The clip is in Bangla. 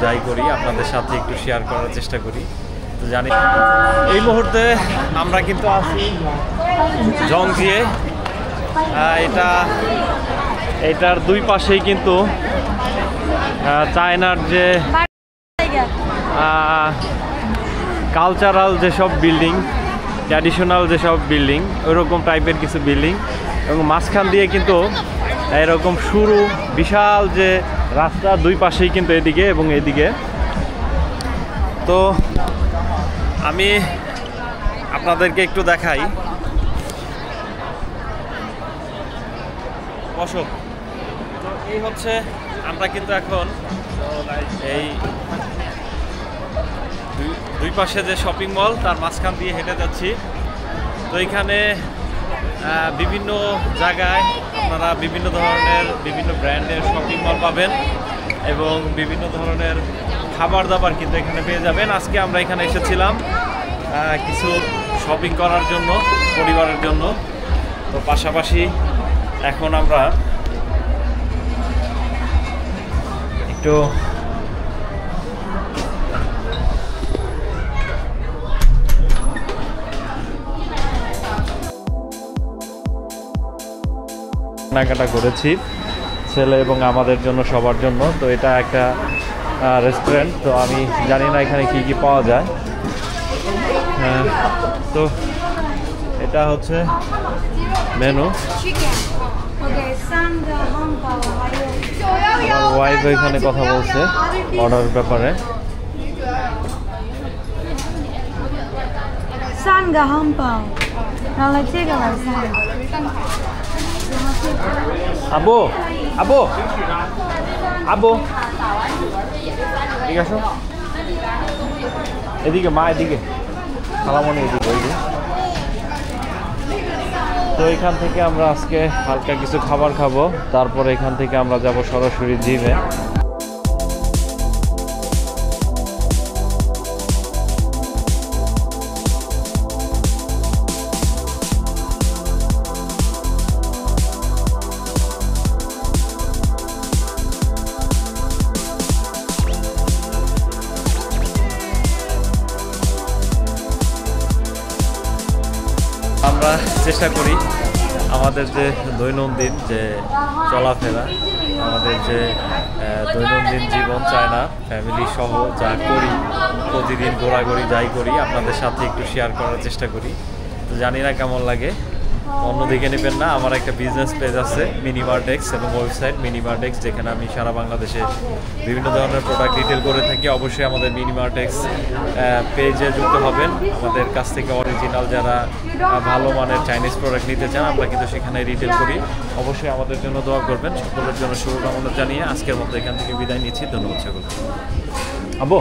যাই করি আপনাদের সাথে একটু শেয়ার করার চেষ্টা করি। তো জানি এই মুহূর্তে আমরা কিন্তু আছি জংজিয়ে। এটার দুই পাশেই কিন্তু চায়নার যে কালচারাল যেসব বিল্ডিং, ট্র্যাডিশনাল যেসব বিল্ডিং, ওইরকম টাইপের কিছু বিল্ডিং, এবং মাঝখান দিয়ে কিন্তু এরকম সরু বিশাল যে রাস্তা, দুই পাশেই কিন্তু এদিকে এবং এদিকে। তো আমি আপনাদেরকে একটু দেখাই। অশোক, তো এই হচ্ছে আমরা কিন্তু এখন এই দুই পাশে যে শপিং মল তার মাঝখান দিয়ে হেঁটে যাচ্ছি। তো এখানে বিভিন্ন জায়গায় আপনারা বিভিন্ন ধরনের বিভিন্ন ব্র্যান্ডের শপিং মল পাবেন এবং বিভিন্ন ধরনের খাবার দাবার কিন্তু এখানে পেয়ে যাবেন। আজকে আমরা এখানে এসেছিলাম কিছু শপিং করার জন্য পরিবারের জন্য। তো পাশাপাশি এখন আমরা একটু কেনাকাটা করেছি ছেলে এবং আমাদের জন্য, সবার জন্য। তো এটা একটা রেস্টুরেন্ট, তো আমি জানি না এখানে কি কি পাওয়া যায়। তো এটা হচ্ছে মেনু। আমার ওয়াইফ এখানে কথা বলছে অর্ডারের ব্যাপারে। আবু আবু আবু ঠিক আছে, এদিকে মা, এদিকে খালামনি, এদিকে ওই যে। তো এখান থেকে আমরা আজকে হালকা কিছু খাবার খাবো, তারপরে এখান থেকে আমরা যাব সরাসরি জিমে। আমরা চেষ্টা করি আমাদের যে দৈনন্দিন যে চলাফেরা, আমাদের যে দৈনন্দিন জীবন, চায়না ফ্যামিলি সহ যা করি, প্রতিদিন ঘোরাঘুরি যাই করি আপনাদের সাথে একটু শেয়ার করার চেষ্টা করি। তো জানি না কেমন লাগে, অন্যদিকে নেবেন না। আমার একটা বিজনেস পেজ আছে মিনিমার্টেক্স এবং ওয়েবসাইট মিনিমার্টেক্স, যেখানে আমি সারা বাংলাদেশে বিভিন্ন ধরনের প্রোডাক্ট রিটেল করে থাকি। অবশ্যই আমাদের মিনিমার্টেক্স পেজে যুক্ত হবেন। আমাদের কাছ থেকে অরিজিনাল যারা ভালো মানের চাইনিজ প্রোডাক্ট নিতে চান, আমরা কিন্তু সেখানে রিটেল করি। অবশ্যই আমাদের জন্য দোয়া করবেন। সকলের জন্য শুভকামনা জানিয়ে আজকের মতো এখান থেকে বিদায় নিচ্ছি। ধন্যবাদ সকলকে। আবু।